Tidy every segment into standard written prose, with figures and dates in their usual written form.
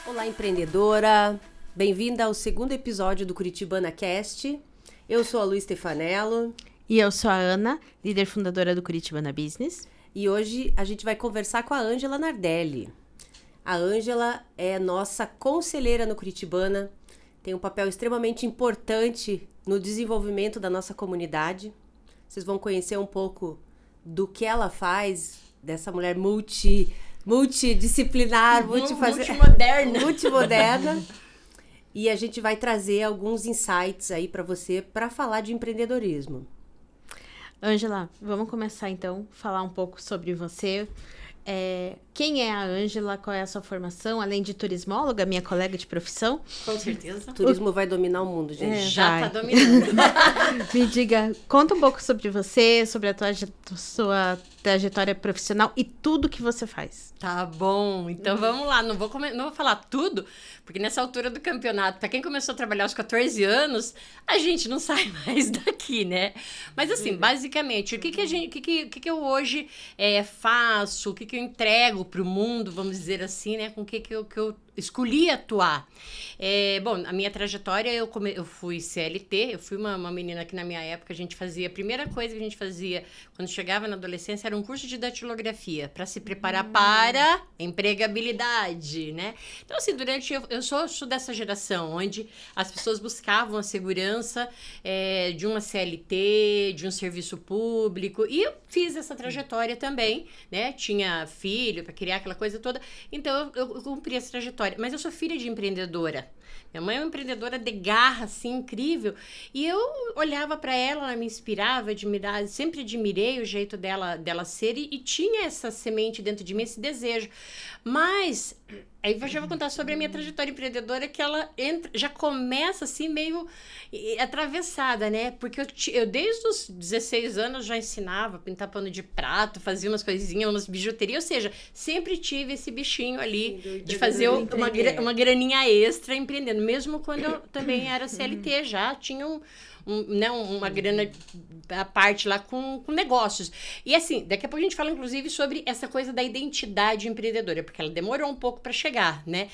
Olá, empreendedora! Bem-vinda ao segundo episódio do Curitibana Cast. Eu sou a Lu Stefanello. E eu sou a Ana, líder fundadora do Curitibana Business. E hoje a gente vai conversar com a Ângela Nardelli. A Ângela é nossa conselheira no Curitibana, tem um papel extremamente importante no desenvolvimento da nossa comunidade. Vocês vão conhecer um pouco do que ela faz, dessa mulher multidisciplinar, multimoderna. E a gente vai trazer alguns insights aí para você para falar de empreendedorismo. Ângela, vamos começar então a falar um pouco sobre você. Quem é a Ângela? Qual é a sua formação? Além de turismóloga, minha colega de profissão? Com certeza. Turismo vai dominar o mundo, gente. Já tá dominando. Me diga, conta um pouco sobre você, sobre a sua trajetória profissional e tudo que você faz. Tá bom, então vamos lá. Não vou falar tudo, porque nessa altura do campeonato, pra quem começou a trabalhar aos 14 anos, a gente não sai mais daqui, né? Mas assim, basicamente, o que eu hoje faço, o que eu entrego pro mundo, vamos dizer assim, né? Com o que eu escolhi atuar. Bom, a minha trajetória, eu fui CLT, eu fui uma menina que na minha época a primeira coisa que a gente fazia quando chegava na adolescência era um curso de datilografia, para se preparar para empregabilidade, né? Então, assim, eu sou dessa geração, onde as pessoas buscavam a segurança de uma CLT, de um serviço público, e eu fiz essa trajetória também, né? Tinha filho para criar aquela coisa toda, então eu cumpri essa trajetória. Mas eu sou filha de empreendedora. Minha mãe é uma empreendedora de garra, assim, incrível. E eu olhava para ela me inspirava, sempre admirei o jeito dela ser e tinha essa semente dentro de mim, esse desejo. Mas, aí eu já vou contar sobre a minha trajetória empreendedora, que ela já começa assim meio atravessada, né? Porque eu desde os 16 anos já ensinava a pintar pano de prato, fazia umas coisinhas, umas bijuterias, ou seja, sempre tive esse bichinho ali de fazer uma graninha extra empreendendo, mesmo quando eu também era CLT, já tinha uma grana à parte lá com negócios. E assim, daqui a pouco a gente fala inclusive sobre essa coisa da identidade empreendedora, porque ela demorou um pouco para chegar, né?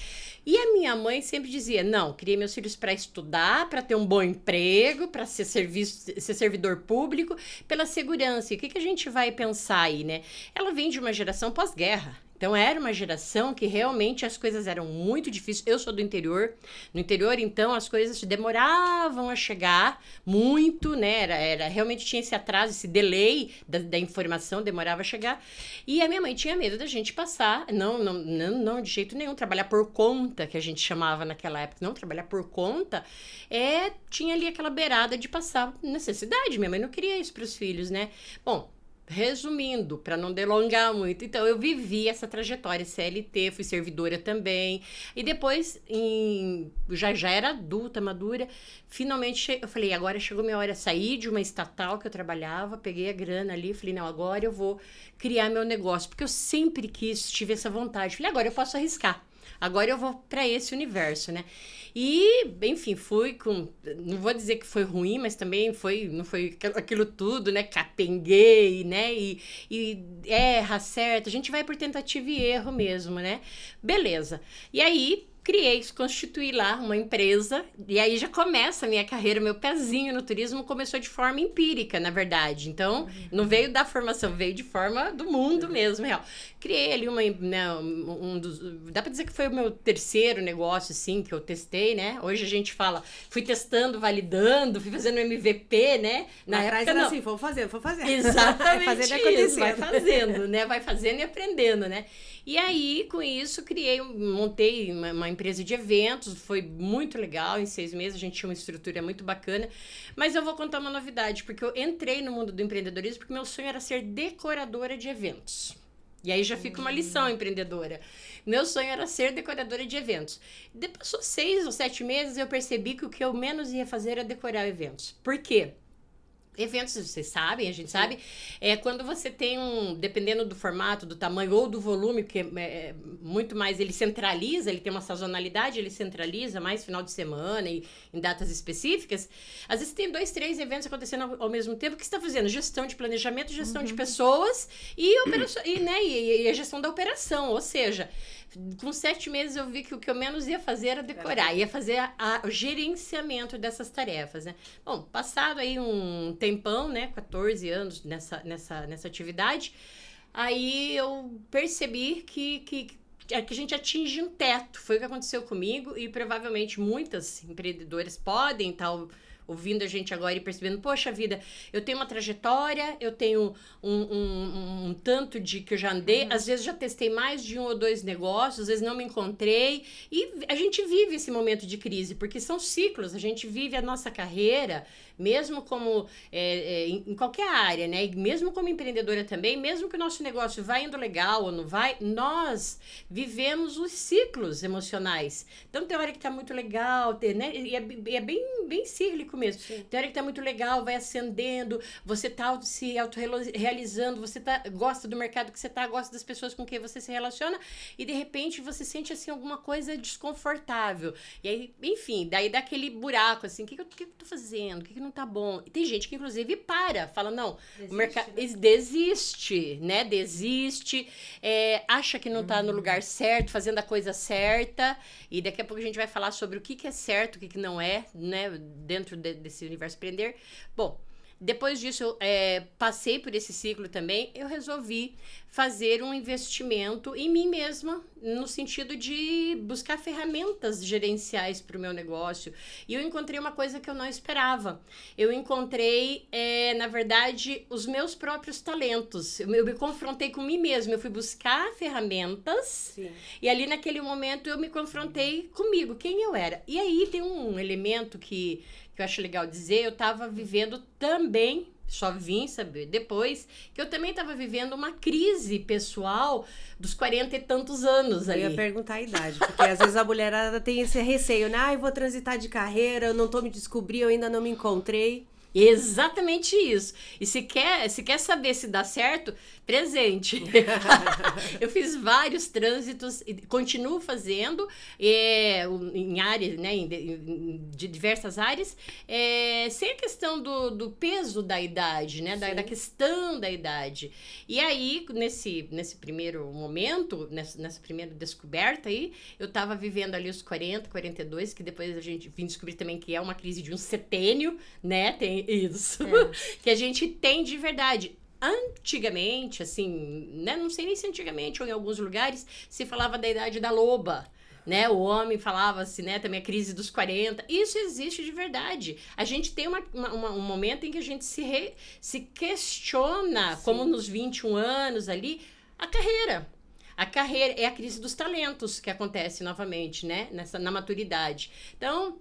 E a minha mãe sempre dizia, não, criei meus filhos para estudar, para ter um bom emprego, para ser servidor público, pela segurança. E o que a gente vai pensar aí, né? Ela vem de uma geração pós-guerra. Então, era uma geração que realmente as coisas eram muito difíceis. Eu sou do interior. No interior, então, as coisas demoravam a chegar muito, né? Realmente tinha esse atraso, esse delay da informação, demorava a chegar. E a minha mãe tinha medo da gente passar. Não, de jeito nenhum. Trabalhar por conta, que a gente chamava naquela época. Não, trabalhar por conta, tinha ali aquela beirada de passar necessidade. Minha mãe não queria isso para os filhos, né? Bom, resumindo, para não delongar muito, então eu vivi essa trajetória CLT, fui servidora também, e depois, já era adulta, madura, finalmente eu falei, agora chegou minha hora, saí de uma estatal que eu trabalhava, peguei a grana ali, falei, não, agora eu vou criar meu negócio, porque eu sempre tive essa vontade, falei, agora eu posso arriscar, agora eu vou para esse universo, né? E, enfim, não vou dizer que foi ruim, mas também não foi aquilo tudo, né? Capenguei, né? E erra, acerta. A gente vai por tentativa e erro mesmo, né? Beleza. E aí, constituí lá uma empresa, e aí já começa a minha carreira, meu pezinho no turismo começou de forma empírica, na verdade. Então, não veio da formação, veio de forma do mundo mesmo, real. Criei ali dá pra dizer que foi o meu terceiro negócio, assim, que eu testei, né? Hoje a gente fala, fui testando, validando, fui fazendo MVP, né? Na época era assim, vou fazer. Exatamente fazendo e acontecendo. Vai fazendo, né? Vai fazendo e aprendendo, né? E aí, com isso, montei uma empresa de eventos, foi muito legal, em 6 meses a gente tinha uma estrutura muito bacana, mas eu vou contar uma novidade, porque eu entrei no mundo do empreendedorismo porque meu sonho era ser decoradora de eventos. E aí já fica uma lição empreendedora. Meu sonho era ser decoradora de eventos. Passou 6 ou 7 meses, eu percebi que o que eu menos ia fazer era decorar eventos. Por quê? Eventos, vocês sabem, a gente sabe, quando você tem dependendo do formato, do tamanho ou do volume, porque muito mais, ele centraliza, ele tem uma sazonalidade, ele centraliza mais final de semana e em datas específicas, às vezes tem 2, 3 eventos acontecendo ao mesmo tempo, que você está fazendo gestão de planejamento, gestão de pessoas e a gestão da operação, ou seja, com 7 meses eu vi que o que eu menos ia fazer era decorar, ia fazer o gerenciamento dessas tarefas, né? Bom, passado aí um tempão, né, 14 anos nessa atividade, aí eu percebi que a gente atinge um teto. Foi o que aconteceu comigo e provavelmente muitas empreendedoras podem estar ouvindo a gente agora e percebendo, poxa vida, eu tenho uma trajetória, eu tenho um tanto de que eu já andei, às vezes já testei mais de 1 ou 2 negócios, às vezes não me encontrei, e a gente vive esse momento de crise, porque são ciclos, a gente vive a nossa carreira, mesmo como em qualquer área, né? E mesmo como empreendedora também, mesmo que o nosso negócio vá indo legal ou não vai, nós vivemos os ciclos emocionais. Então, tem hora que tá muito legal, né? E é bem cíclico mesmo. Sim. Tem hora que tá muito legal, vai acendendo, você tá se autorrealizando, você gosta do mercado que você tá, gosta das pessoas com quem você se relaciona, e de repente você sente, assim, alguma coisa desconfortável. E aí, enfim, daí dá aquele buraco, assim, o que eu tô fazendo? O que não tá bom? E tem gente que, inclusive, fala, não, o mercado desiste, né? Desiste, acha que não tá no lugar certo, fazendo a coisa certa, e daqui a pouco a gente vai falar sobre o que é certo, o que não é, né? Dentro desse universo empreender. Bom, depois disso, eu passei por esse ciclo também, eu resolvi fazer um investimento em mim mesma, no sentido de buscar ferramentas gerenciais para o meu negócio. E eu encontrei uma coisa que eu não esperava. Eu encontrei, na verdade, os meus próprios talentos. Eu me confrontei com mim mesma, eu fui buscar ferramentas. Sim. E ali naquele momento eu me confrontei comigo, quem eu era. E aí tem um elemento que eu acho legal dizer, eu estava vivendo também, só vim saber depois, que eu também estava vivendo uma crise pessoal dos 40 e tantos anos ali. Eu ia perguntar a idade, porque às vezes a mulherada tem esse receio, né? Eu vou transitar de carreira, eu não tô me descobrindo, eu ainda não me encontrei. Exatamente isso. E se quer saber se dá certo, presente. Eu fiz vários trânsitos e continuo fazendo em áreas, né, de diversas áreas, sem a questão do peso da idade, né, da questão da idade. E aí, nesse primeiro momento, nessa primeira descoberta aí, eu estava vivendo ali os 40, 42, que depois a gente vim descobrir também que é uma crise de um setênio, né, tem isso, que a gente tem de verdade. Antigamente, assim, né, não sei nem se antigamente ou em alguns lugares, se falava da idade da loba, né, o homem falava-se, né, também a crise dos 40, isso existe de verdade. A gente tem um momento em que a gente se questiona, como nos 21 anos ali, a carreira. A carreira é a crise dos talentos que acontece novamente, né, na maturidade. Então,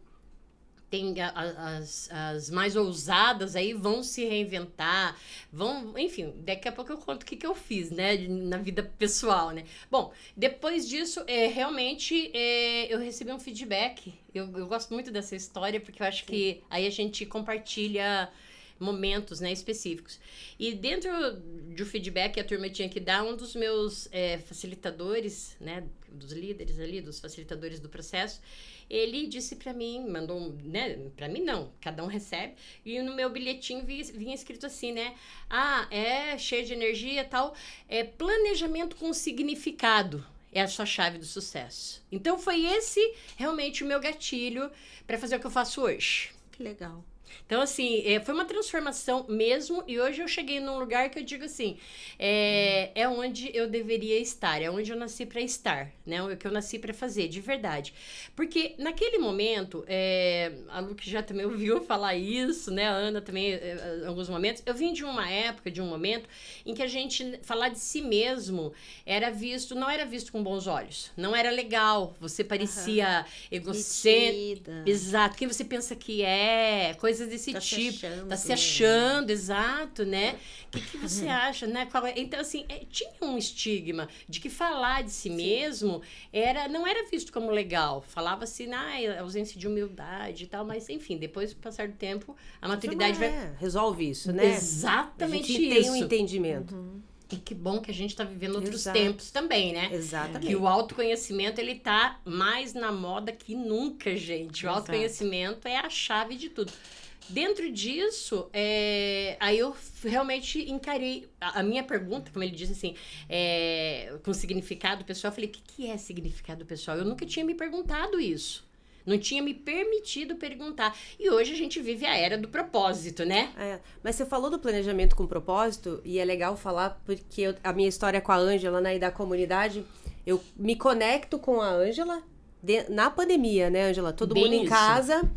tem as mais ousadas aí vão se reinventar, enfim, daqui a pouco eu conto o que eu fiz, né, na vida pessoal, né. Bom, depois disso, realmente, eu recebi um feedback, eu gosto muito dessa história, porque eu acho que aí a gente compartilha momentos, né, específicos. E dentro do feedback que a turma tinha que dar, um dos meus facilitadores, né, dos líderes ali, dos facilitadores do processo, ele disse pra mim, mandou, né, pra mim não, cada um recebe, e no meu bilhetinho vinha escrito assim, né, cheio de energia e tal, planejamento com significado é a sua chave do sucesso. Então foi esse realmente o meu gatilho para fazer o que eu faço hoje. Que legal. Então, assim, foi uma transformação mesmo, e hoje eu cheguei num lugar que eu digo assim, é onde eu deveria estar, é onde eu nasci para estar, né? O que eu nasci para fazer, de verdade. Porque naquele momento, a Lu que já também ouviu falar isso, né? A Ana também, em alguns momentos, eu vim de uma época, de um momento, em que a gente, falar de si mesmo, não era visto com bons olhos, não era legal, você parecia egocêntrico, exato, quem você pensa que coisas coisas desse Tá se tipo. achando, Tá se né? achando, exato, né? O que você acha, né? Então, assim, tinha um estigma de que falar de si mesmo não era visto como legal. Falava-se na ausência de humildade e tal, mas, enfim, depois do passar do tempo, a maturidade vai... resolve isso, né? Exatamente a gente isso. tem um entendimento. E que bom que a gente está vivendo outros Exato. tempos também, né? Exatamente. Que o autoconhecimento, ele tá mais na moda que nunca, gente. O Exato. autoconhecimento é a chave de tudo. Dentro disso, aí eu realmente encarei a minha pergunta, como ele disse assim, com significado pessoal. Eu falei, o que é significado pessoal? Eu nunca tinha me perguntado isso. Não tinha me permitido perguntar. E hoje a gente vive a era do propósito, né? Mas você falou do planejamento com propósito, e é legal falar, porque a minha história com a Ângela, né, e da comunidade, eu me conecto com a Ângela na pandemia, né, Ângela? Todo Bem mundo em isso. casa,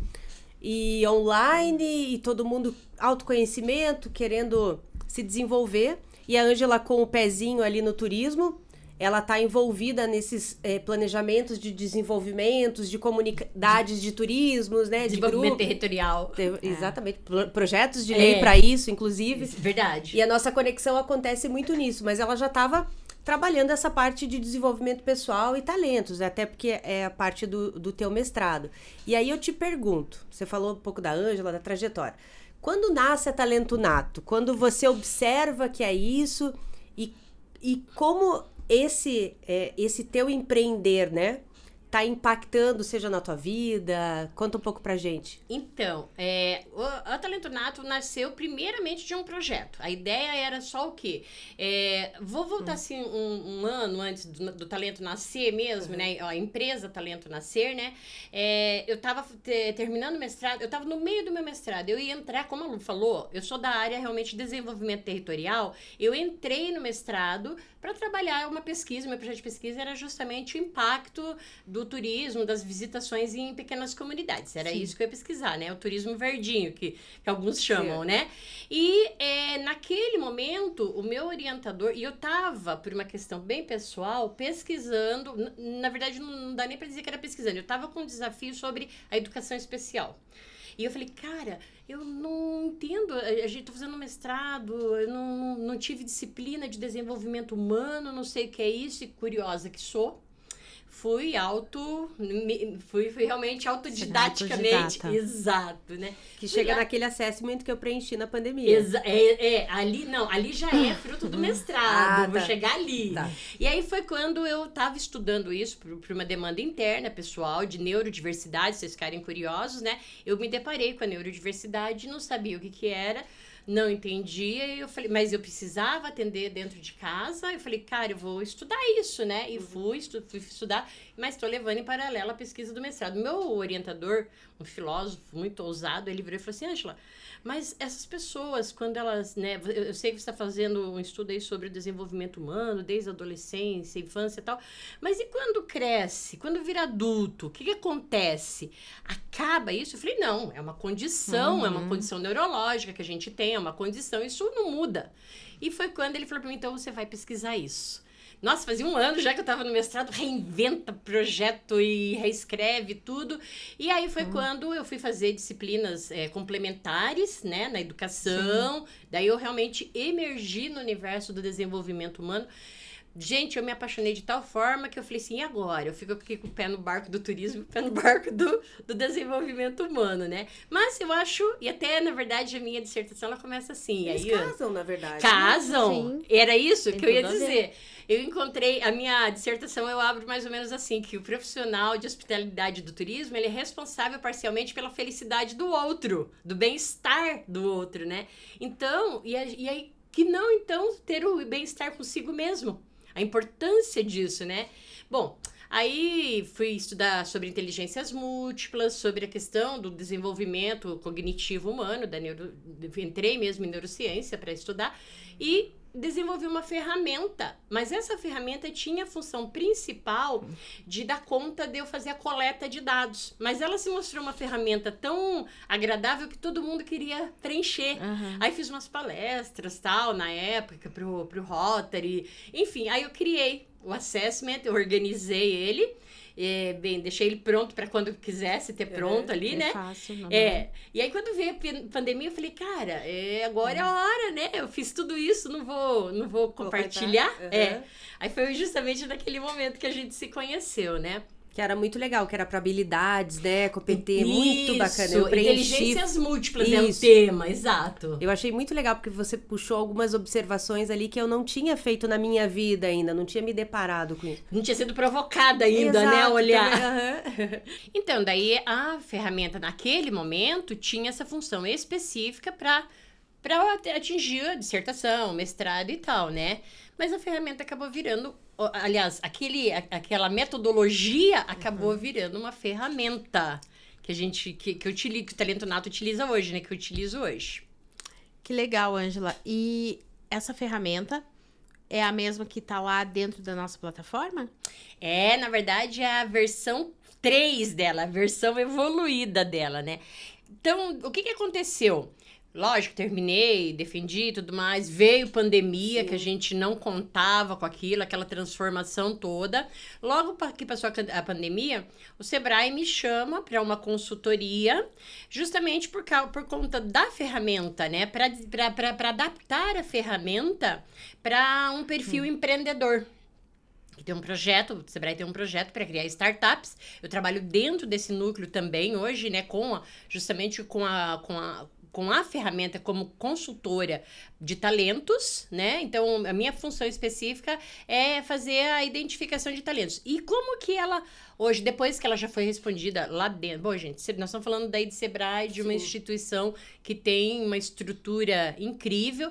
e online, e todo mundo autoconhecimento, querendo se desenvolver. E a Ângela com o pezinho ali no turismo, ela está envolvida nesses planejamentos de desenvolvimentos, de comunidades de turismos, né? Desenvolvimento de territorial. Exatamente. Projetos de lei para isso, inclusive. Verdade. E a nossa conexão acontece muito nisso. Mas ela já estava trabalhando essa parte de desenvolvimento pessoal e talentos, né? Até porque é a parte do teu mestrado. E aí eu te pergunto, você falou um pouco da Ângela, da trajetória. Quando nasce a talento nato? Quando você observa que é isso e como esse teu empreender, né, tá impactando, seja na tua vida? Conta um pouco pra gente. Então, o Talento Nato nasceu primeiramente de um projeto. A ideia era só o quê? Vou voltar assim um ano antes do Talento nascer mesmo, né? A empresa Talento Nascer, né? Eu estava terminando o mestrado, eu estava no meio do meu mestrado. Eu ia entrar, como a Lu falou, eu sou da área realmente de desenvolvimento territorial. Eu entrei no mestrado para trabalhar uma pesquisa. Meu projeto de pesquisa era justamente o impacto do turismo, das visitações em pequenas comunidades. Era isso que eu ia pesquisar, né? O turismo verdinho, que alguns chamam, né? E naquele momento, o meu orientador, e eu estava, por uma questão bem pessoal, pesquisando, na verdade não dá nem para dizer que era pesquisando, eu estava com um desafio sobre a educação especial. E eu falei, cara, eu não entendo, a gente tá fazendo um mestrado, eu não tive disciplina de desenvolvimento humano, não sei o que é isso, e curiosa que sou. Fui realmente autodidaticamente. Exato, né? Que chega naquele assessment que eu preenchi na pandemia. Ali já é fruto do mestrado, vou chegar ali. Tá. E aí foi quando eu estava estudando isso por uma demanda interna, pessoal, de neurodiversidade, se vocês ficarem curiosos, né? Eu me deparei com a neurodiversidade, não sabia o que era. Não entendia, e eu falei, mas eu precisava atender dentro de casa. Eu falei, cara, eu vou estudar isso, né? E fui estudar, mas estou levando em paralelo a pesquisa do mestrado. Meu orientador, um filósofo muito ousado, ele virou e falou assim, Ângela, mas essas pessoas, quando elas, né? Eu sei que você está fazendo um estudo aí sobre o desenvolvimento humano, desde a adolescência, infância e tal, mas e quando cresce, quando vira adulto, o que acontece? Acaba isso? Eu falei, não, é uma condição, é uma condição neurológica que a gente tem, é uma condição, isso não muda. E foi quando ele falou para mim, então você vai pesquisar isso. Nossa, fazia um ano já que eu estava no mestrado, reinventa projeto e reescreve tudo. E aí foi quando eu fui fazer disciplinas complementares, né, na educação. Daí eu realmente emergi no universo do desenvolvimento humano. Gente, eu me apaixonei de tal forma que eu falei assim, e agora? Eu fico aqui com o pé no barco do turismo, o pé no barco do desenvolvimento humano, né? Mas eu acho, e até, na verdade, a minha dissertação, ela começa assim. Eles aí, casam, na verdade. Casam? Era isso Tem que eu ia tudo a ver. dizer. Eu encontrei, a minha dissertação eu abro mais ou menos assim, que o profissional de hospitalidade do turismo, ele é responsável parcialmente pela felicidade do outro, do bem-estar do outro, né? Então, e aí, que não, então, ter o bem-estar consigo mesmo. A importância disso, né? Bom, aí fui estudar sobre inteligências múltiplas, sobre a questão do desenvolvimento cognitivo humano, entrei mesmo em neurociência para estudar e desenvolvi uma ferramenta, mas essa ferramenta tinha a função principal de dar conta de eu fazer a coleta de dados, mas ela se mostrou uma ferramenta tão agradável que todo mundo queria preencher. Aí fiz umas palestras, tal, na época, pro Rotary, enfim, aí eu criei o assessment, eu organizei ele, deixei ele pronto para quando quisesse ter pronto ali, né? Fácil, não E aí quando veio a pandemia, eu falei, cara, agora é a hora, né? Eu fiz tudo isso, não vou compartilhar. Aí foi justamente naquele momento que a gente se conheceu, né? Que era muito legal, que era para habilidades, né? Com o PT, muito bacana. Eu inteligências múltiplas é o tema, exato. Eu achei muito legal, porque você puxou algumas observações ali que eu não tinha feito na minha vida ainda, não tinha me deparado com isso. Não tinha sido provocada ainda, né, a olhar. Também, Então, daí a ferramenta naquele momento tinha essa função específica para atingir a dissertação, mestrado e tal, né? Mas a ferramenta acabou virando, aliás, aquela metodologia acabou virando uma ferramenta que eu utilizo, que o Talento Nato utiliza hoje, né? Que eu utilizo hoje. Que legal, Ângela. E essa ferramenta é a mesma que tá lá dentro da nossa plataforma? Na verdade, é a versão 3 dela, a versão evoluída dela, né? Então, o que aconteceu? Lógico, terminei, defendi e tudo mais. Veio pandemia, que a gente não contava com aquilo, aquela transformação toda. Logo que passou a pandemia, o Sebrae me chama para uma consultoria, justamente por conta da ferramenta, né? Para adaptar a ferramenta para um perfil empreendedor. Tem um projeto, o Sebrae tem um projeto para criar startups. Eu trabalho dentro desse núcleo também hoje, né? Justamente com a ferramenta como consultora de talentos, né? Então, a minha função específica é fazer a identificação de talentos. E como que ela, hoje, depois que ela já foi respondida lá dentro... Bom, gente, nós estamos falando daí de Sebrae, de uma instituição que tem uma estrutura incrível.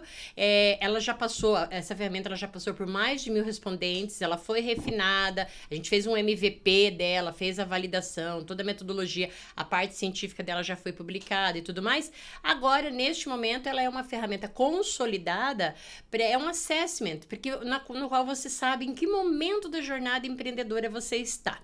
Ela já passou, essa ferramenta ela já passou por mais de 1.000 respondentes, ela foi refinada, a gente fez um MVP dela, fez a validação, toda a metodologia, a parte científica dela já foi publicada e tudo mais. Agora, neste momento, ela é uma ferramenta consolidada, é um assessment, porque no qual você sabe em que momento da jornada empreendedora você está.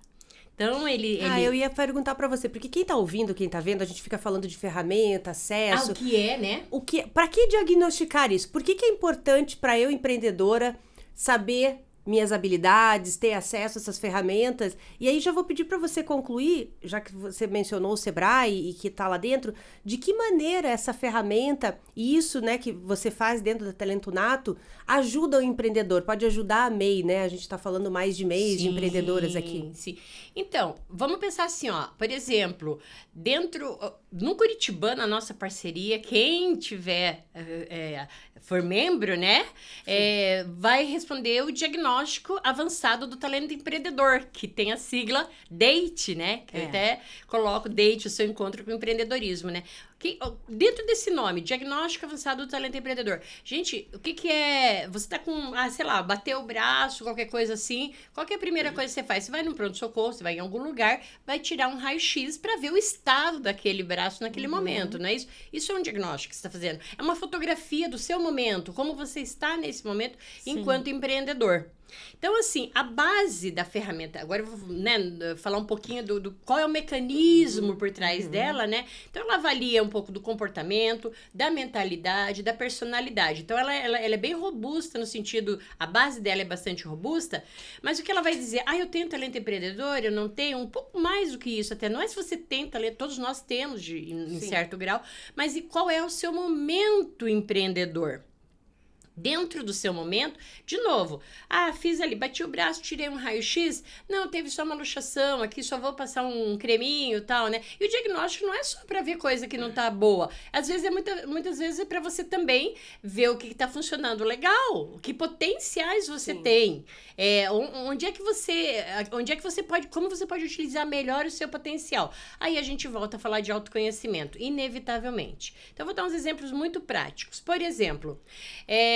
Então, eu ia perguntar pra você, porque quem tá ouvindo, quem tá vendo, a gente fica falando de ferramenta, acesso... o que é, né? Pra que diagnosticar isso? Por que é importante pra eu, empreendedora, saber minhas habilidades, ter acesso a essas ferramentas? E aí já vou pedir para você concluir, já que você mencionou o Sebrae e que está lá dentro, de que maneira essa ferramenta e isso, né, que você faz dentro do Talento Nato ajuda o empreendedor, pode ajudar a MEI, né? A gente está falando mais de MEIs, de empreendedoras aqui. Sim. Então, vamos pensar assim, ó, por exemplo, no Curitibano, a nossa parceria, quem tiver, for membro, né, vai responder o diagnóstico avançado do talento empreendedor, que tem a sigla DATE, né, que eu até coloco DATE, o seu encontro com o empreendedorismo, né. Dentro desse nome, Diagnóstico Avançado do Talento Empreendedor. Gente, o que é... Você tá com, bateu o braço, qualquer coisa assim. Qual que é a primeira coisa que você faz? Você vai num pronto-socorro, você vai em algum lugar, vai tirar um raio-x para ver o estado daquele braço naquele momento, não é isso? Isso é um diagnóstico que você está fazendo. É uma fotografia do seu momento, como você está nesse momento enquanto empreendedor. Então, assim, a base da ferramenta... Agora eu vou, né, falar um pouquinho do qual é o mecanismo por trás dela, né? Então, ela avalia um pouco do comportamento, da mentalidade, da personalidade. Então, ela é bem robusta no sentido... A base dela é bastante robusta, mas o que ela vai dizer? Eu tenho talento empreendedor, eu não tenho? Um pouco mais do que isso até. Não é se você tem talento, todos nós temos em certo grau, mas e qual é o seu momento empreendedor? Dentro do seu momento, de novo, fiz ali, bati o braço, tirei um raio-x, não, teve só uma luxação aqui, só vou passar um creminho e tal, né? E o diagnóstico não é só para ver coisa que não tá boa, às vezes muitas vezes é para você também ver o que tá funcionando legal, que potenciais você tem, onde é que você pode, como você pode utilizar melhor o seu potencial. Aí a gente volta a falar de autoconhecimento, inevitavelmente. Então, eu vou dar uns exemplos muito práticos. Por exemplo,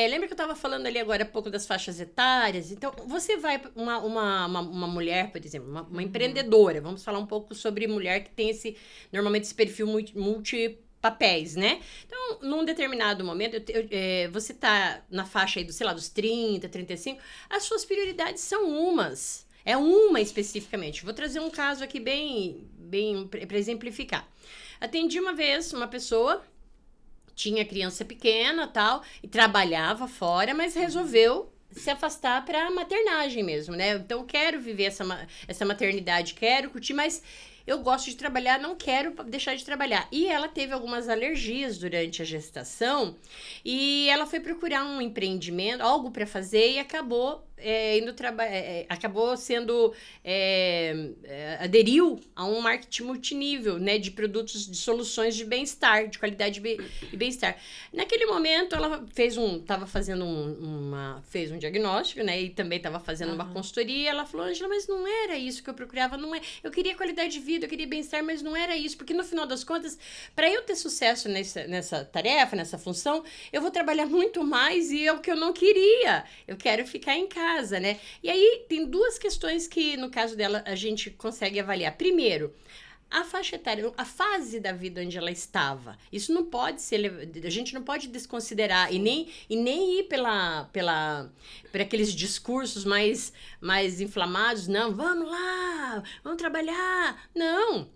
lembra que eu estava falando ali agora há pouco das faixas etárias? Então, você vai, uma mulher, por exemplo, uma empreendedora, vamos falar um pouco sobre mulher que tem normalmente esse perfil multipapéis, né? Então, num determinado momento, você tá na faixa aí dos 30, 35, as suas prioridades são umas. É uma especificamente. Vou trazer um caso aqui bem para exemplificar. Atendi uma vez uma pessoa... Tinha criança pequena, tal, e trabalhava fora, mas resolveu se afastar para a maternagem mesmo, né? Então, eu quero viver essa maternidade, quero curtir, mas eu gosto de trabalhar, não quero deixar de trabalhar. E ela teve algumas alergias durante a gestação e ela foi procurar um empreendimento, algo para fazer e acabou acabou sendo aderiu a um marketing multinível, né, de produtos, de soluções de bem-estar, de qualidade e bem-estar. Naquele momento ela fez um diagnóstico, né, e também estava fazendo uma consultoria, e ela falou: Ângela, mas não era isso que eu procurava, eu queria qualidade de vida, eu queria bem-estar, mas não era isso, porque no final das contas, para eu ter sucesso nessa tarefa, nessa função, eu vou trabalhar muito mais e é o que eu não queria. Eu quero ficar em casa, né? E aí tem duas questões que, no caso dela, a gente consegue avaliar. Primeiro, a faixa etária, a fase da vida onde ela estava. Isso não pode ser, a gente não pode desconsiderar e nem ir por aqueles discursos mais inflamados. Não, vamos lá, vamos trabalhar. Não.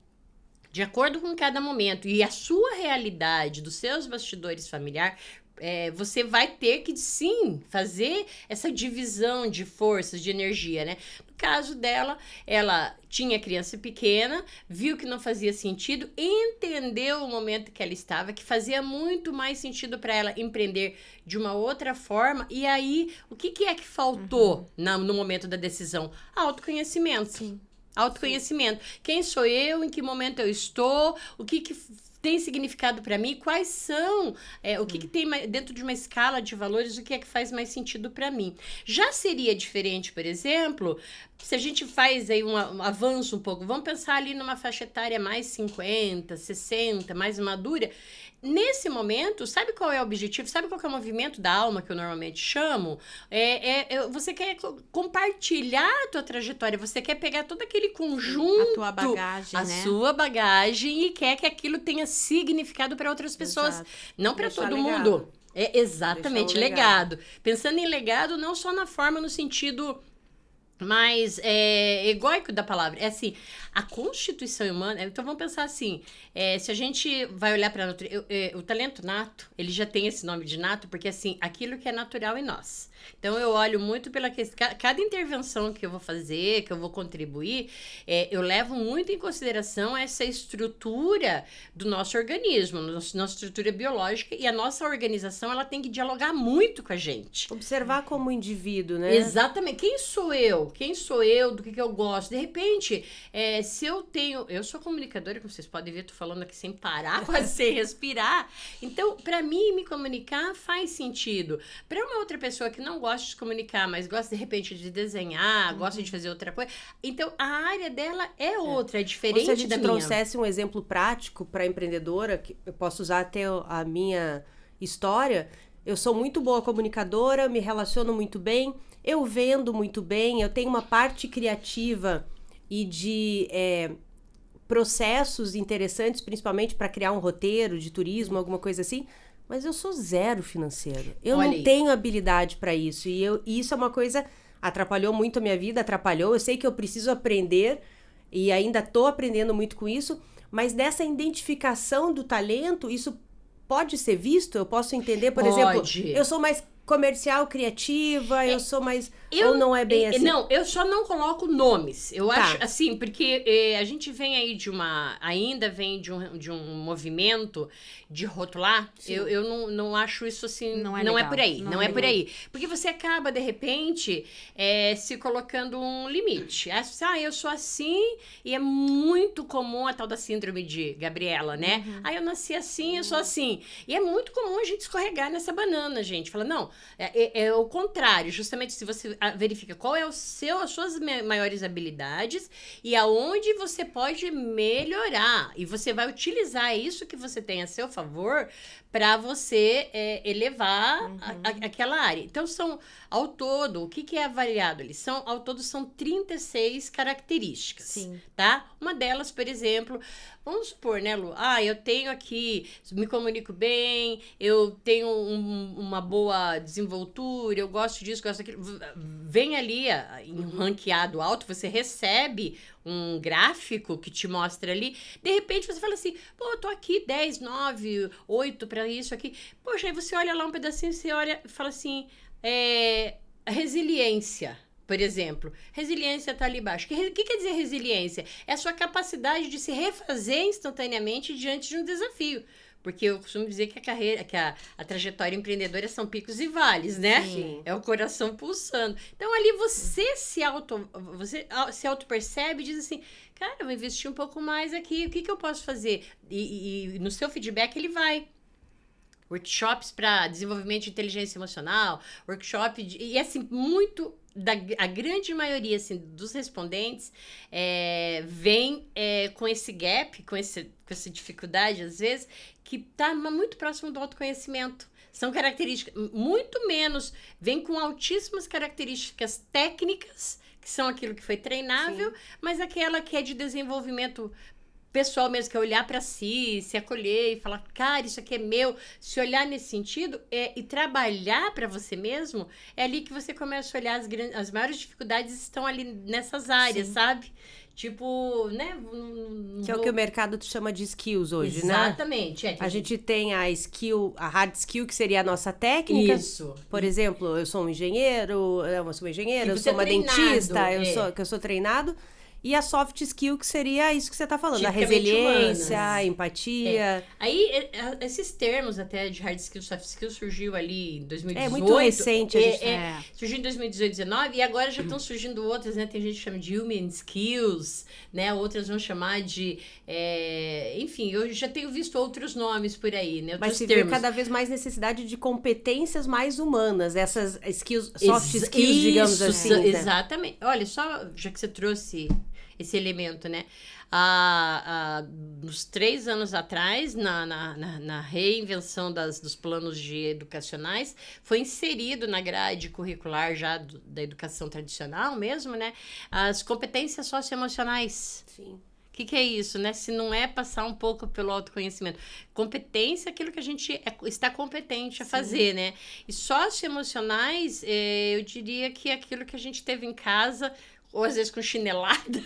De acordo com cada momento e a sua realidade, dos seus bastidores familiares, você vai ter que, sim, fazer essa divisão de forças, de energia, né? No caso dela, ela tinha criança pequena, viu que não fazia sentido, entendeu o momento que ela estava, que fazia muito mais sentido para ela empreender de uma outra forma. E aí, o que é que faltou no momento da decisão? Autoconhecimento. Sim. Autoconhecimento. Sim. Quem sou eu? Em que momento eu estou? O que tem significado para mim? Quais são? O que tem dentro de uma escala de valores? O que é que faz mais sentido para mim? Já seria diferente, por exemplo, se a gente faz aí um avanço um pouco. Vamos pensar ali numa faixa etária mais 50, 60, mais madura. Nesse momento, sabe qual é o objetivo? Sabe qual que é o movimento da alma que eu normalmente chamo? Você quer compartilhar a tua trajetória, você quer pegar todo aquele conjunto, a tua bagagem, a sua bagagem, e quer que aquilo tenha significado para outras pessoas, Exato. não para todo legado. mundo. Exatamente, Deixar um legado. Pensando em legado, não só na forma, no sentido mais egóico da palavra. É assim, a constituição humana. Então vamos pensar assim, se a gente vai olhar para a natureza, o talento nato, ele já tem esse nome de nato, porque assim, aquilo que é natural em nós. Então eu olho muito pela questão, cada intervenção que eu vou fazer, que eu vou contribuir, eu levo muito em consideração essa estrutura do nosso organismo, nossa estrutura biológica, e a nossa organização, ela tem que dialogar muito com a gente. Observar como indivíduo, né? Exatamente. Quem sou eu? Do que eu gosto? De repente, se eu tenho... Eu sou comunicadora, como vocês podem ver, tô falando aqui sem parar, quase sem respirar. Então, para mim, me comunicar faz sentido. Para uma outra pessoa que não gosta de se comunicar, mas gosta, de repente, de desenhar, gosta de fazer outra coisa, então, a área dela é outra, é diferente da minha. Se a gente trouxesse um exemplo prático para empreendedora, que eu posso usar até a minha história, eu sou muito boa comunicadora, me relaciono muito bem, eu vendo muito bem, eu tenho uma parte criativa e de processos interessantes, principalmente para criar um roteiro de turismo, alguma coisa assim, mas eu sou zero financeiro. Eu não tenho habilidade para isso. E isso é uma coisa... Atrapalhou muito a minha vida, Eu sei que eu preciso aprender e ainda estou aprendendo muito com isso, mas dessa identificação do talento, isso pode ser visto? Eu posso entender, por exemplo, eu sou mais comercial, criativa, eu sou mais... ou não é bem assim? Não, eu só não coloco nomes. Eu acho assim, porque a gente vem aí ainda vem de um movimento de rotular. Eu não acho isso assim, não é por aí. Não é por aí. Porque você acaba, de repente, se colocando um limite. Eu sou assim, e é muito comum a tal da síndrome de Gabriela, né? Eu nasci assim, eu sou assim. E é muito comum a gente escorregar nessa banana, gente. Fala, não, é o contrário. Justamente se você verifica qual é as suas maiores habilidades e aonde você pode melhorar. E você vai utilizar isso que você tem a seu favor para você elevar aquela área. Então, ao todo, o que é avaliado ali? Ao todo, são 36 características. Sim. Tá? Uma delas, por exemplo, vamos supor, né, Lu? Eu tenho aqui, me comunico bem, eu tenho uma boa desenvoltura, eu gosto disso, gosto daquilo. Vem ali em um ranqueado alto, você recebe um gráfico que te mostra ali, de repente você fala assim, eu tô aqui 10, 9, 8 para isso aqui. Poxa, aí você olha lá um pedacinho, você olha e fala assim, resiliência, por exemplo. Resiliência está ali embaixo. O que quer dizer resiliência? É a sua capacidade de se refazer instantaneamente diante de um desafio. Porque eu costumo dizer que a trajetória empreendedora são picos e vales, né? Sim. É o coração pulsando. Então, ali você se auto-percebe e diz assim, cara, eu vou investir um pouco mais aqui, o que eu posso fazer? E no seu feedback ele vai. Workshops para desenvolvimento de inteligência emocional, e assim, a grande maioria assim, dos respondentes vem com esse gap, com essa dificuldade, às vezes, que está muito próximo do autoconhecimento. São características, muito menos, vem com altíssimas características técnicas, que são aquilo que foi treinável, sim, mas aquela que é de desenvolvimento pessoal mesmo, que é olhar para si, se acolher e falar, cara, isso aqui é meu. Se olhar nesse sentido e trabalhar para você mesmo, é ali que você começa a olhar as maiores dificuldades estão ali nessas áreas, sim, sabe? Tipo, né? Que é o que o mercado chama de skills hoje, exatamente, né? A gente tem a hard skill, que seria a nossa técnica. Isso. Por exemplo, eu sou um engenheiro, eu sou uma dentista, eu sou treinado. E a soft skill, que seria isso que você está falando, a resiliência, a empatia. Aí, esses termos até de hard skill, soft skill surgiu ali em 2018. É muito recente. Surgiu em 2018, 2019, e agora já estão surgindo outras, né? Tem gente que chama de human skills, né? Outras vão chamar de... enfim, eu já tenho visto outros nomes por aí, né? Mas se vê cada vez mais necessidade de competências mais humanas, essas skills, soft skills, digamos assim. Exatamente. Né? Olha, só já que você trouxe esse elemento, né? Uns 3 anos atrás, na reinvenção dos planos educacionais, foi inserido na grade curricular já da educação tradicional mesmo, né? As competências socioemocionais. Sim. O que é isso, né? Se não é passar um pouco pelo autoconhecimento. Competência é aquilo que a gente está competente a fazer, né? E socioemocionais, eu diria que é aquilo que a gente teve em casa, ou às vezes com chinelada,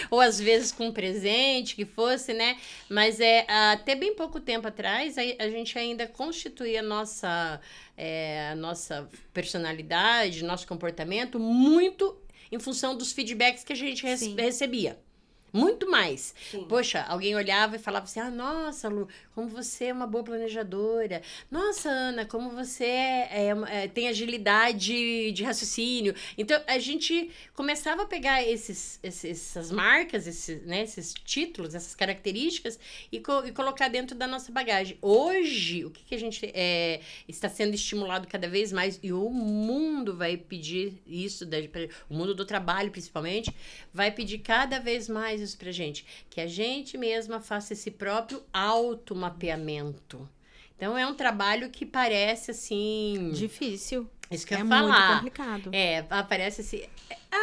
ou às vezes com presente, que fosse, né? Mas até bem pouco tempo atrás, a gente ainda constituía a nossa personalidade, nosso comportamento, muito em função dos feedbacks que a gente recebia. Muito mais. Sim. Poxa, alguém olhava e falava assim, nossa, Lu, como você é uma boa planejadora. Nossa, Ana, como você tem agilidade de raciocínio. Então, a gente começava a pegar essas marcas, esses títulos, essas características e colocar dentro da nossa bagagem. Hoje, o que a gente está sendo estimulado cada vez mais, e o mundo vai pedir isso, o mundo do trabalho, principalmente, vai pedir cada vez mais isso pra gente, que a gente mesma faça esse próprio automapeamento. Então, é um trabalho que parece, assim... difícil. Isso que eu ia falar. Muito complicado. Parece assim...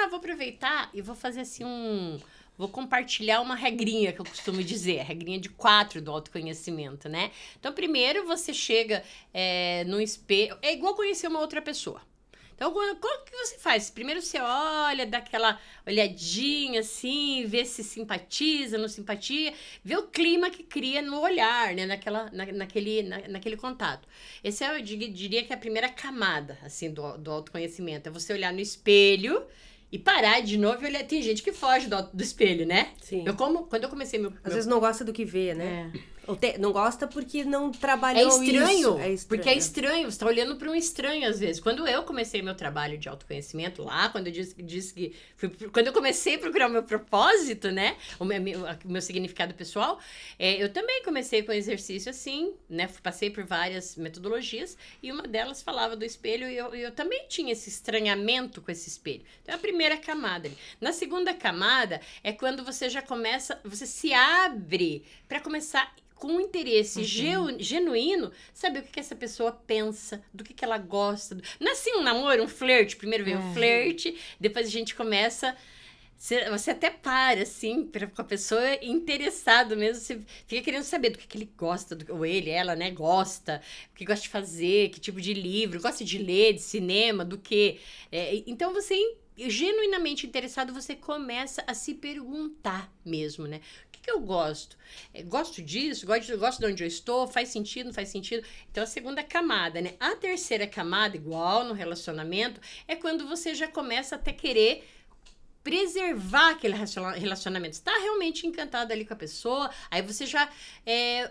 vou aproveitar e vou fazer assim vou compartilhar uma regrinha que eu costumo dizer, a regrinha de 4 do autoconhecimento, né? Então, primeiro você chega no espelho... É igual conhecer uma outra pessoa. Então, como que você faz? Primeiro você olha, dá aquela olhadinha assim, vê se simpatiza, não simpatia, vê o clima que cria no olhar, né? Naquele contato. Esse eu diria que é a primeira camada, assim, do autoconhecimento. É você olhar no espelho e parar de novo e olhar. Tem gente que foge do espelho, né? Sim. Quando eu comecei Às vezes não gosta do que vê, né? Não gosta porque não trabalhou isso. Porque é estranho. Você está olhando para um estranho, às vezes. Quando eu comecei meu trabalho de autoconhecimento lá, quando eu disse que... Quando eu comecei a procurar o meu propósito, né? O meu significado pessoal, eu também comecei com exercício assim, né? Passei por várias metodologias e uma delas falava do espelho e eu também tinha esse estranhamento com esse espelho. Então, é a primeira camada ali. Na segunda camada é quando você já começa... Você se abre para começar... com um interesse genuíno, saber o que essa pessoa pensa, do que ela gosta. Não é assim um namoro, um flerte. Primeiro vem o flerte, depois a gente começa... Você até para, assim, com a pessoa interessado mesmo. Você fica querendo saber do que ele gosta, ou ela, né, gosta, o que gosta de fazer, que tipo de livro, gosta de ler, de cinema, do quê. Então, você... genuinamente interessado, você começa a se perguntar mesmo, né? que eu gosto? Gosto disso? Gosto de onde eu estou? Faz sentido? Não faz sentido? Então, a segunda camada, né? A terceira camada, igual no relacionamento, é quando você já começa a até querer preservar aquele relacionamento. Você está realmente encantado ali com a pessoa, aí você já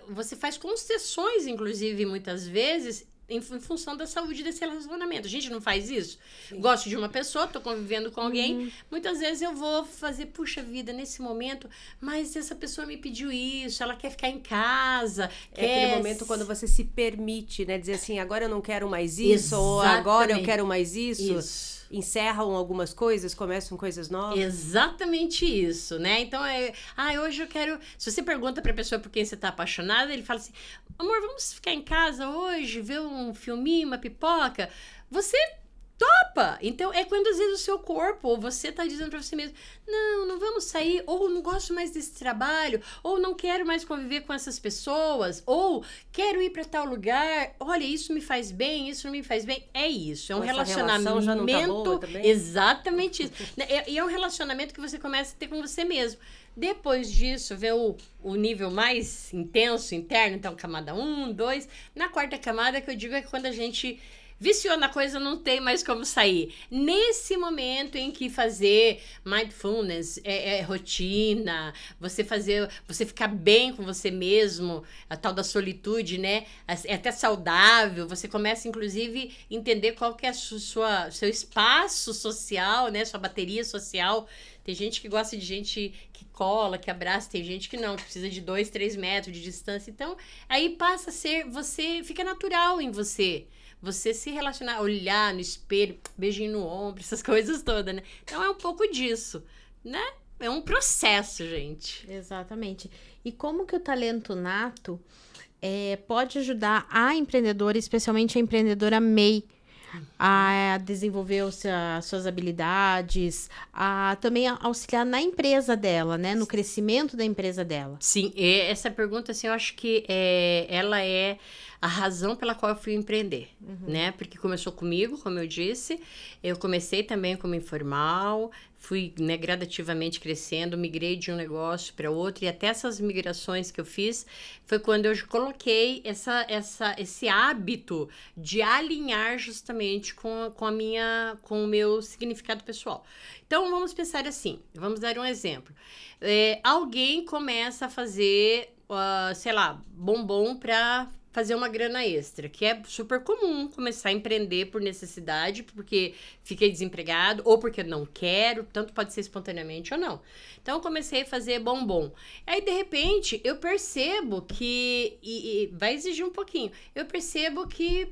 você faz concessões, inclusive, muitas vezes, em função da saúde desse relacionamento. A gente não faz isso? Sim. Gosto de uma pessoa, tô convivendo com alguém, muitas vezes eu vou fazer, puxa vida, nesse momento, mas essa pessoa me pediu isso, ela quer ficar em casa. Aquele momento quando você se permite, né? Dizer assim, agora eu não quero mais isso, ou agora eu quero mais isso. Encerram algumas coisas, começam coisas novas. Exatamente isso, né? Então, hoje eu quero... Se você pergunta pra pessoa por quem você tá apaixonada, ele fala assim, amor, vamos ficar em casa hoje, ver um filminho, uma pipoca? Você topa! Então, é quando às vezes o seu corpo, ou você tá dizendo pra você mesmo, não vamos sair, ou não gosto mais desse trabalho, ou não quero mais conviver com essas pessoas, ou quero ir pra tal lugar, olha, isso me faz bem, isso não me faz bem. É isso, é um relacionamento... Já não tá boa também? Exatamente isso. E é um relacionamento que você começa a ter com você mesmo. Depois disso, vê o nível mais intenso, interno, então camada 1, 2. Na quarta camada, que eu digo é quando a gente viciou na coisa, não tem mais como sair. Nesse momento em que fazer mindfulness rotina, você ficar bem com você mesmo, a tal da solitude, né? É até saudável. Você começa, inclusive, a entender qual que é seu espaço social, né? Sua bateria social. Tem gente que gosta de gente que cola, que abraça, tem gente que não, que precisa de 2, 3 metros de distância. Então, aí passa a ser, fica natural em você. Você se relacionar, olhar no espelho, beijinho no ombro, essas coisas todas, né? Então, é um pouco disso, né? É um processo, gente. Exatamente. E como que o talento nato pode ajudar a empreendedora, especialmente a empreendedora MEI, a desenvolver as suas habilidades, a também auxiliar na empresa dela, né? No crescimento da empresa dela. Sim, essa pergunta, assim, eu acho que ela é a razão pela qual eu fui empreender, né? Porque começou comigo, como eu disse, eu comecei também como informal, fui, né, gradativamente crescendo, migrei de um negócio para outro, e até essas migrações que eu fiz, foi quando eu coloquei esse hábito de alinhar justamente com o meu significado pessoal. Então, vamos pensar assim, vamos dar um exemplo. Alguém começa a fazer, sei lá, bombom para fazer uma grana extra, que é super comum começar a empreender por necessidade, porque fiquei desempregado, ou porque não quero, tanto pode ser espontaneamente ou não. Então, eu comecei a fazer bombom. Aí, de repente, eu percebo que, e vai exigir um pouquinho, eu percebo que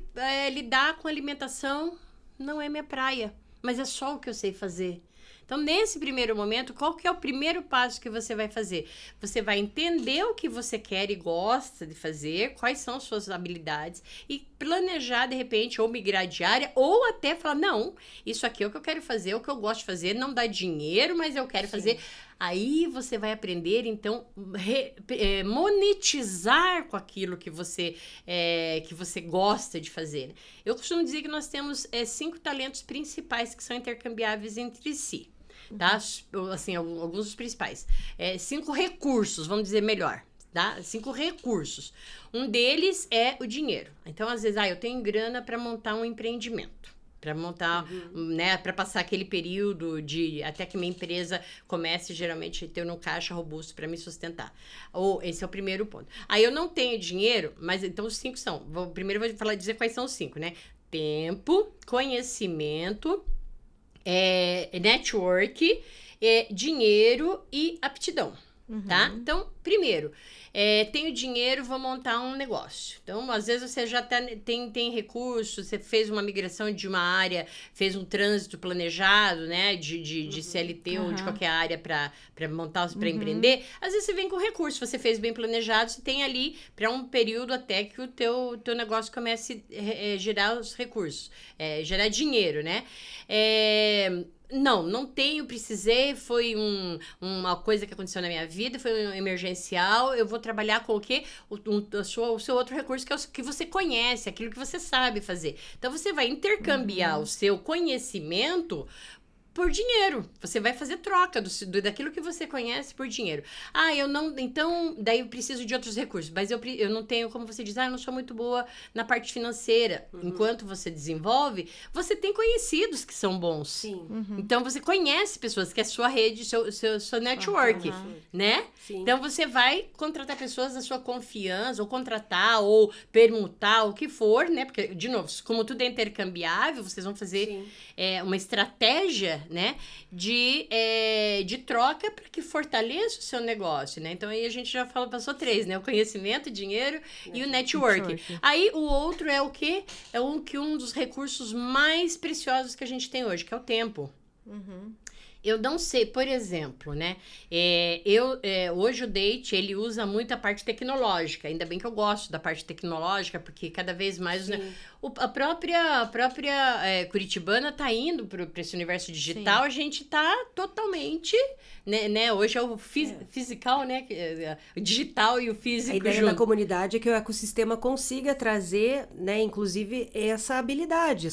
lidar com alimentação não é minha praia, mas é só o que eu sei fazer. Então, nesse primeiro momento, qual que é o primeiro passo que você vai fazer? Você vai entender o que você quer e gosta de fazer, quais são suas habilidades, e planejar, de repente, ou migrar de área, ou até falar, não, isso aqui é o que eu quero fazer, é o que eu gosto de fazer, não dá dinheiro, mas eu quero fazer. Aí você vai aprender, então, monetizar com aquilo que você gosta de fazer. Eu costumo dizer que nós temos 5 talentos principais que são intercambiáveis entre si. Tá? Assim, alguns dos principais. 5 recursos, vamos dizer melhor. Tá? 5 recursos. Um deles é o dinheiro. Então, às vezes, eu tenho grana para montar um empreendimento. Para montar, né, para passar aquele período até que minha empresa comece geralmente a ter um caixa robusto para me sustentar. Esse é o primeiro ponto. Aí eu não tenho dinheiro, mas então os 5 são. Primeiro eu vou dizer quais são os 5, né? Tempo, conhecimento, network, dinheiro e aptidão. Tá? Então, primeiro, tenho dinheiro, vou montar um negócio. Então, às vezes você já tem recursos, você fez uma migração de uma área, fez um trânsito planejado, né, de CLT ou de qualquer área para montar, para empreender. Às vezes você vem com recurso, você fez bem planejado, você tem ali para um período até que o teu negócio comece a gerar os recursos, gerar dinheiro, né? Não tenho, precisei, foi uma coisa que aconteceu na minha vida, foi um emergencial, eu vou trabalhar com o quê? O seu outro recurso, que é o que você conhece, aquilo que você sabe fazer. Então, você vai intercambiar o seu conhecimento por dinheiro. Você vai fazer troca daquilo que você conhece por dinheiro. Ah, eu não... Então, daí eu preciso de outros recursos. Mas eu não tenho, como você diz, eu não sou muito boa na parte financeira. Enquanto você desenvolve, você tem conhecidos que são bons. Sim. Então, você conhece pessoas, que é sua rede, seu network, né? Sim. Então, você vai contratar pessoas da sua confiança, ou contratar, ou permutar, o que for, né? Porque, de novo, como tudo é intercambiável, vocês vão fazer uma estratégia, né? De troca para que fortaleça o seu negócio, né? Então, aí a gente já passou 3, né? O conhecimento, o dinheiro e o network. Aí, o outro é o quê? É um dos recursos mais preciosos que a gente tem hoje, que é o tempo. Eu não sei, por exemplo, né? Hoje o Date, ele usa muito a parte tecnológica. Ainda bem que eu gosto da parte tecnológica, porque cada vez mais... Né, a própria Curitibana tá indo para esse universo digital. A gente tá totalmente... Né, hoje é o physical, né? O digital e o físico A ideia junto. da comunidade é que o ecossistema consiga trazer, né, inclusive, essa habilidade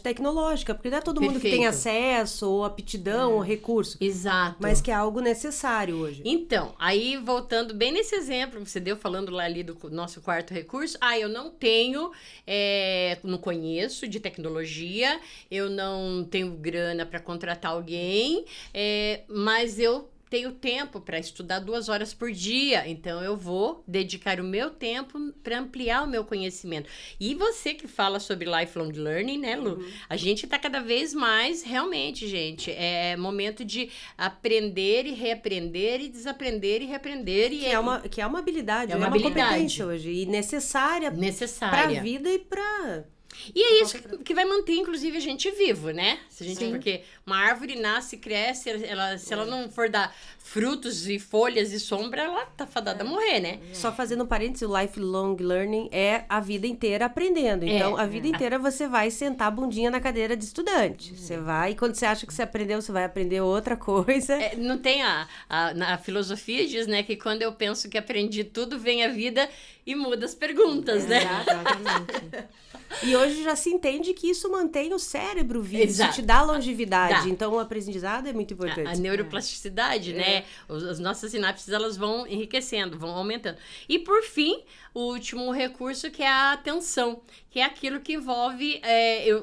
tecnológica, porque não é todo mundo que tem acesso, ou aptidão, ou recurso. Exato. Mas que é algo necessário hoje. Então, aí voltando bem nesse exemplo que você deu, falando lá ali do nosso quarto recurso, eu não tenho, não conheço de tecnologia, eu não tenho grana para contratar alguém, mas eu tenho tempo para estudar 2 horas por dia, então eu vou dedicar o meu tempo para ampliar o meu conhecimento. E você que fala sobre lifelong learning, né, Lu? A gente está cada vez mais, realmente, gente, é momento de aprender e reaprender e desaprender e reaprender. Que é uma habilidade, é uma competência hoje, e necessária para a vida e para... E é isso que vai manter, inclusive, a gente vivo, né? Porque uma árvore nasce, cresce, se ela não for dar frutos e folhas e sombra, ela tá fadada a morrer, né? Só fazendo um parênteses, o lifelong learning é a vida inteira aprendendo. Então, a vida inteira você vai sentar a bundinha na cadeira de estudante. Você vai, e quando você acha que você aprendeu, você vai aprender outra coisa. Não tem a filosofia diz, né, que quando eu penso que aprendi tudo, vem a vida e muda as perguntas, né? Exatamente. E hoje já se entende que isso mantém o cérebro vivo, Exato. isso te dá longevidade. Então, o aprendizado é muito importante. A neuroplasticidade, né? As nossas sinapses, elas vão enriquecendo, vão aumentando. E, por fim, o último recurso, que é a atenção, que é aquilo que envolve...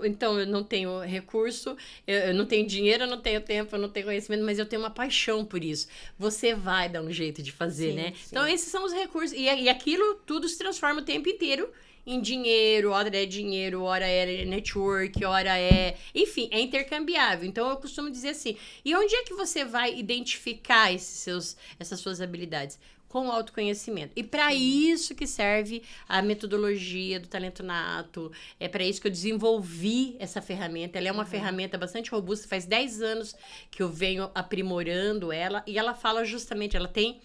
Então, eu não tenho recurso, eu não tenho dinheiro, eu não tenho tempo, eu não tenho conhecimento, mas eu tenho uma paixão por isso. Você vai dar um jeito de fazer, né? Sim. Então, esses são os recursos. E aquilo tudo se transforma o tempo inteiro em dinheiro, hora é network, hora é... Enfim, é intercambiável. Então, eu costumo dizer assim, e onde é que você vai identificar essas suas habilidades? Com o autoconhecimento. E para isso que serve a metodologia do talento nato. É para isso que eu desenvolvi essa ferramenta. Ela é uma ferramenta bastante robusta. Faz 10 anos que eu venho aprimorando ela. E ela fala justamente, ela tem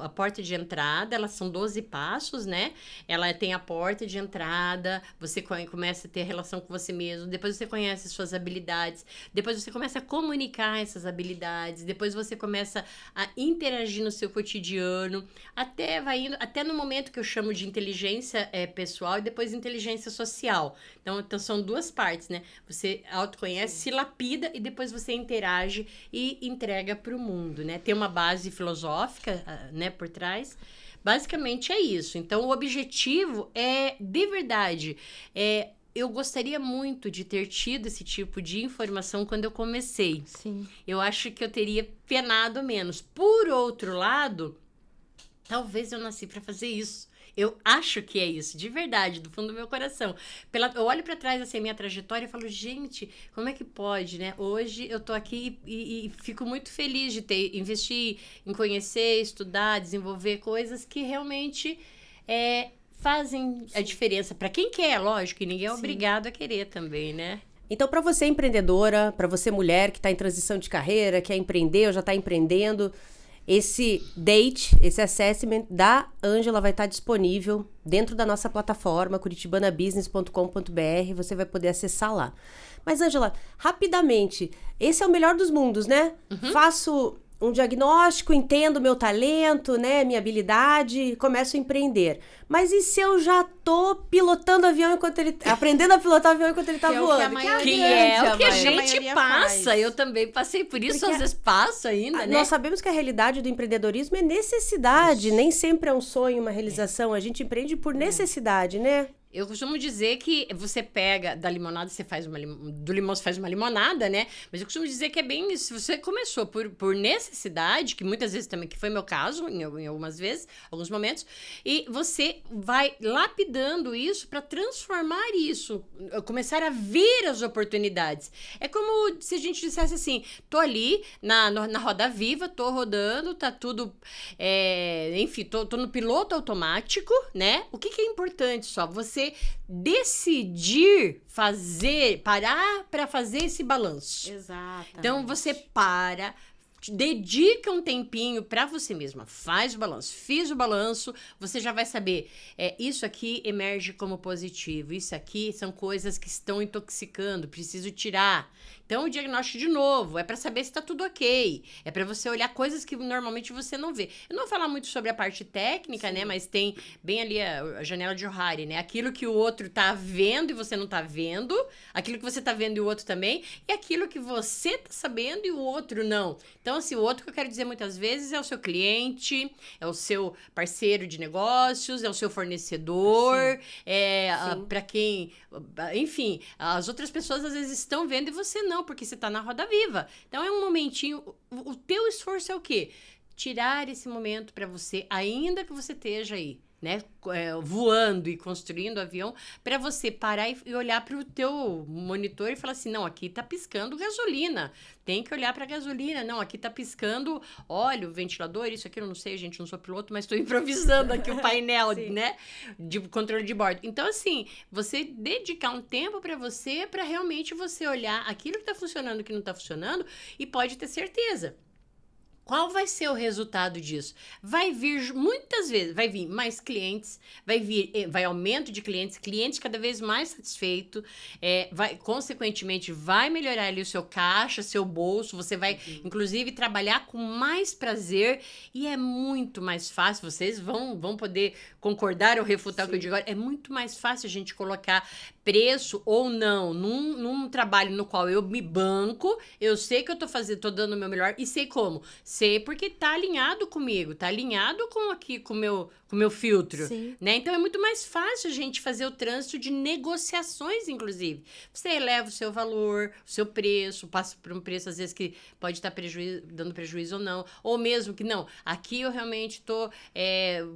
a porta de entrada, elas são 12 passos, né? Ela tem a porta de entrada, você começa a ter relação com você mesmo, depois você conhece suas habilidades, depois você começa a comunicar essas habilidades, depois você começa a interagir no seu cotidiano, até no momento que eu chamo de inteligência pessoal e depois inteligência social. Então são 2 partes, né? Você autoconhece, se lapida e depois você interage e entrega para o mundo, né? Tem uma base filosófica, né, por trás. Basicamente é isso. Então, o objetivo é, de verdade, eu gostaria muito de ter tido esse tipo de informação quando eu comecei. Sim. Eu acho que eu teria penado menos. Por outro lado, talvez eu nasci para fazer isso. Eu acho que é isso, de verdade, do fundo do meu coração. Eu olho para trás, assim, a minha trajetória e falo, gente, como é que pode, né? Hoje eu tô aqui e fico muito feliz de ter investir em conhecer, estudar, desenvolver coisas que realmente fazem a diferença. Para quem quer, lógico, e ninguém é obrigado a querer também, né? Então, para você empreendedora, para você mulher que está em transição de carreira, quer empreender ou já está empreendendo... Esse date, esse assessment da Ângela vai estar disponível dentro da nossa plataforma curitibanabusiness.com.br, você vai poder acessar lá. Mas, Ângela, rapidamente, esse é o melhor dos mundos, né? Faço um diagnóstico, entendo meu talento, né, minha habilidade, começo a empreender. Mas e se eu já tô pilotando avião enquanto ele... aprendendo a pilotar avião enquanto ele tá voando? Que é o que a grande gente maioria passa. faz. Eu também passei por isso, Porque às vezes passo ainda, né? Nós sabemos que a realidade do empreendedorismo é necessidade, nem sempre é um sonho, uma realização. A gente empreende por necessidade, né? Eu costumo dizer que você pega da limonada, você faz do limão você faz uma limonada, né? Mas eu costumo dizer que é bem isso. Se você começou por necessidade, que muitas vezes também, que foi meu caso, em algumas vezes, alguns momentos, e você vai lapidando isso para transformar isso, começar a ver as oportunidades. É como se a gente dissesse assim, tô ali na roda viva, tô rodando, tá tudo, enfim, tô no piloto automático, né? O que é importante só? Você decidir parar para fazer esse balanço. Exatamente. Então, você para, dedica um tempinho para você mesma, faz o balanço. Fiz o balanço, você já vai saber, isso aqui emerge como positivo, isso aqui são coisas que estão intoxicando, preciso tirar. Então, o diagnóstico, de novo, é para saber se está tudo ok. É para você olhar coisas que normalmente você não vê. Eu não vou falar muito sobre a parte técnica, né? Mas tem bem ali a janela de Johari, né? Aquilo que o outro tá vendo e você não tá vendo. Aquilo que você tá vendo e o outro também. E aquilo que você tá sabendo e o outro não. Então, assim, o outro que eu quero dizer muitas vezes é o seu cliente, é o seu parceiro de negócios, é o seu fornecedor, para quem... Enfim, as outras pessoas às vezes estão vendo e você não, porque você tá na roda viva. Então é um momentinho, o teu esforço é o quê? Tirar esse momento para você, ainda que você esteja aí, né, voando e construindo avião, para você parar e olhar para o teu monitor e falar assim, não, aqui tá piscando gasolina, tem que olhar para gasolina, não, aqui tá piscando óleo, ventilador, isso aqui eu não sei, gente, não sou piloto, mas estou improvisando aqui o painel, né, de controle de bordo. Então, assim, você dedicar um tempo para você, para realmente você olhar aquilo que tá funcionando, o que não tá funcionando, e pode ter certeza. Qual vai ser o resultado disso? Vai vir, muitas vezes, vai vir mais clientes, vai aumento de clientes cada vez mais satisfeito, consequentemente, vai melhorar ali o seu caixa, seu bolso, você vai, inclusive, trabalhar com mais prazer e é muito mais fácil, vocês vão poder concordar ou refutar o que eu digo agora, é muito mais fácil a gente colocar preço ou não num trabalho no qual eu me banco, eu sei que eu tô dando o meu melhor e sei como. Sei porque tá alinhado comigo, tá alinhado com o meu filtro, né? Então é muito mais fácil a gente fazer o trânsito de negociações, inclusive. Você eleva o seu valor, o seu preço, passa por um preço às vezes que pode estar dando prejuízo ou não, ou mesmo que não, aqui eu realmente tô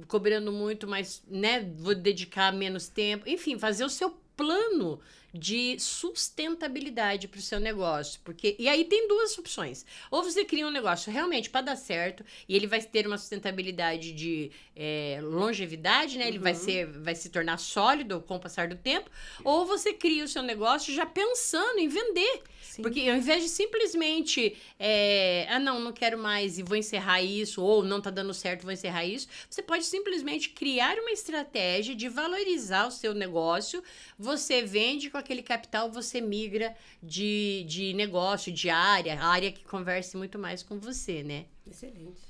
cobrando muito, mas, né, vou dedicar menos tempo, enfim, fazer o seu plano de sustentabilidade para o seu negócio, e aí tem duas opções, ou você cria um negócio realmente para dar certo, e ele vai ter uma sustentabilidade de longevidade, né, ele vai se tornar sólido com o passar do tempo, ou você cria o seu negócio já pensando em vender. Sim. Porque ao invés de simplesmente não quero mais e vou encerrar isso, ou não tá dando certo, vou encerrar isso, você pode simplesmente criar uma estratégia de valorizar o seu negócio, você vende com aquele capital, você migra de negócio, de área que converse muito mais com você, né? Excelente.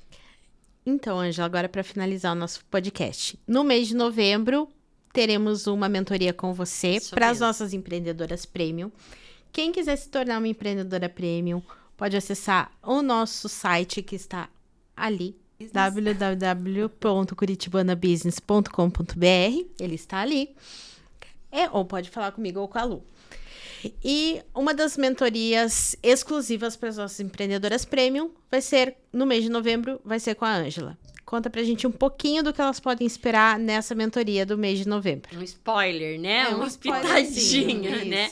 Então, Ângela, agora para finalizar o nosso podcast. No mês de novembro, teremos uma mentoria com você para as nossas empreendedoras premium. Quem quiser se tornar uma empreendedora premium, pode acessar o nosso site que está ali, www.curitibanabusiness.com.br. Ele está ali. Ou pode falar comigo ou com a Lu. E uma das mentorias exclusivas para as nossas empreendedoras premium vai ser, no mês de novembro, vai ser com a Ângela. Conta pra gente um pouquinho do que elas podem esperar nessa mentoria do mês de novembro. Um spoiler, né? Uma pitadinha, né?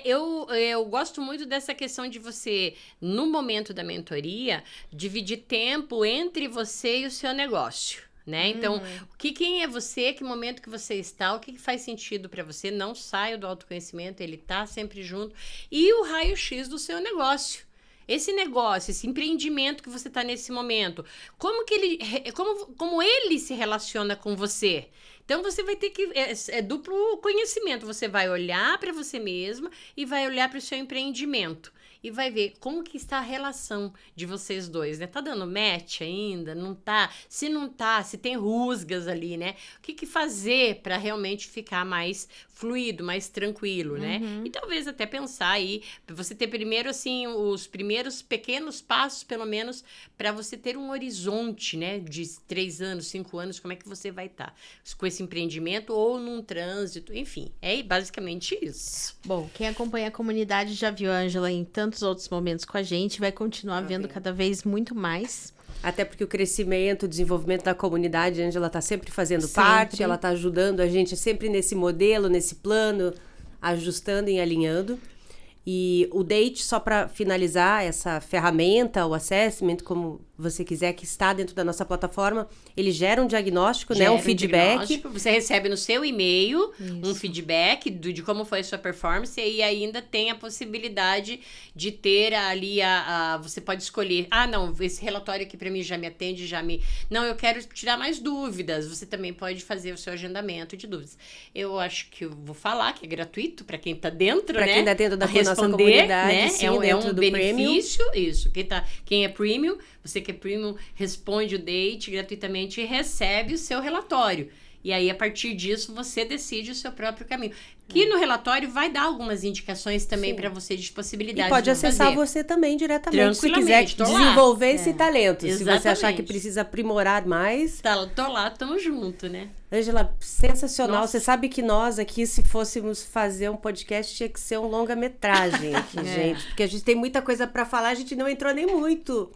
Eu gosto muito dessa questão de você, no momento da mentoria, dividir tempo entre você e o seu negócio. Né? Então, quem é você, que momento que você está, o que faz sentido para você, não saia do autoconhecimento, ele tá sempre junto, e o raio-x do seu negócio. Esse negócio, esse empreendimento que você está nesse momento, como ele se relaciona com você? Então, você vai ter que... É duplo conhecimento. Você vai olhar para você mesma e vai olhar para o seu empreendimento. e vai ver como que está a relação de vocês dois, né? Tá dando match ainda? Não tá? Se não tá, se tem rusgas ali, né? O que fazer para realmente ficar mais fluido, mais tranquilo, né? E talvez até pensar aí, você ter primeiro, assim, os primeiros pequenos passos, pelo menos, para você ter um horizonte, né? De 3 anos, 5 anos, como é que você vai estar com esse empreendimento ou num trânsito, enfim. É basicamente isso. Bom, quem acompanha a comunidade já viu a Ângela em tantos outros momentos com a gente, vai continuar vendo cada vez muito mais. Até porque o crescimento, o desenvolvimento da comunidade, a Ângela está sempre fazendo parte, ela está ajudando a gente sempre nesse modelo, nesse plano, ajustando e alinhando. E o Date, só para finalizar essa ferramenta, o assessment, como você quiser, que está dentro da nossa plataforma, ele gera um diagnóstico, né? Um feedback. Você recebe no seu e-mail um feedback de como foi a sua performance e ainda tem a possibilidade de ter ali você pode escolher, não, esse relatório aqui para mim já me atende, não, eu quero tirar mais dúvidas. Você também pode fazer o seu agendamento de dúvidas. Eu acho que eu vou falar que é gratuito para quem está dentro, pra né? Quem está dentro da nossa comunidade, né? Sim, é um benefício, premium. Isso. Quem é premium, você que é premium, responde o Date gratuitamente e recebe o seu relatório. E aí, a partir disso, você decide o seu próprio caminho. Que no relatório vai dar algumas indicações também para você de possibilidades. E pode acessar você também diretamente, se quiser desenvolver esse talento. Exatamente. Se você achar que precisa aprimorar mais. Tô lá, tamo junto, né? Ângela, sensacional. Nossa. Você sabe que nós aqui, se fôssemos fazer um podcast, tinha que ser um longa-metragem aqui, gente. Porque a gente tem muita coisa para falar, a gente não entrou nem muito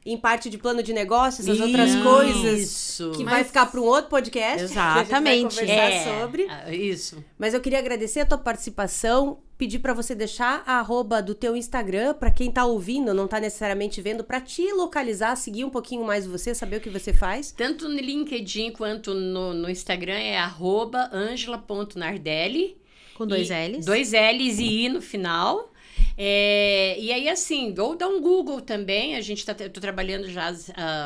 em parte de plano de negócio, essas outras coisas que vai ficar para um outro podcast. Exatamente. Que a gente vai conversar sobre. Isso. Mas eu queria agradecer a tua participação, pedir para você deixar a @ do teu Instagram, para quem tá ouvindo, não tá necessariamente vendo, para te localizar, seguir um pouquinho mais você, saber o que você faz. Tanto no LinkedIn quanto no Instagram é @angela.nardelli. Com 2 L's. 2 L's e I no final. E aí, assim, ou dá um Google também. Eu tô trabalhando já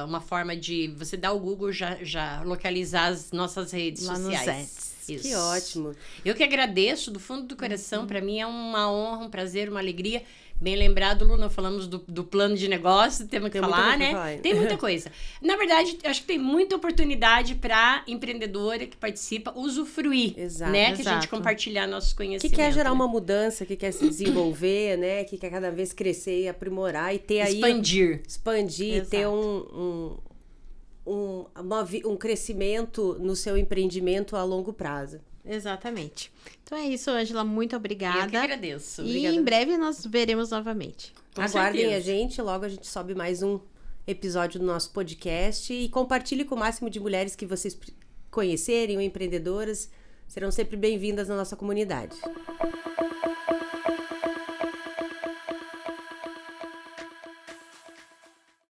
uma forma de você dar o Google já localizar as nossas redes lá sociais. Nos ads. Isso. Que ótimo. Eu que agradeço do fundo do coração. Para mim é uma honra, um prazer, uma alegria. Bem lembrado, Lu, nós falamos do plano de negócio, temos que falar, né? Tem muita coisa. Na verdade, eu acho que tem muita oportunidade para empreendedora que participa usufruir, né? Que a gente compartilhar nossos conhecimentos. Que quer gerar uma mudança, que quer se desenvolver, né? Que quer cada vez crescer e aprimorar e ter aí... Expandir, ter um crescimento no seu empreendimento a longo prazo. Exatamente. Então é isso, Ângela, muito obrigada. Eu que agradeço. Obrigada. E em breve nós veremos novamente. Aguardem a gente, logo a gente sobe mais um episódio do nosso podcast e compartilhe com o máximo de mulheres que vocês conhecerem ou empreendedoras. Serão sempre bem-vindas na nossa comunidade.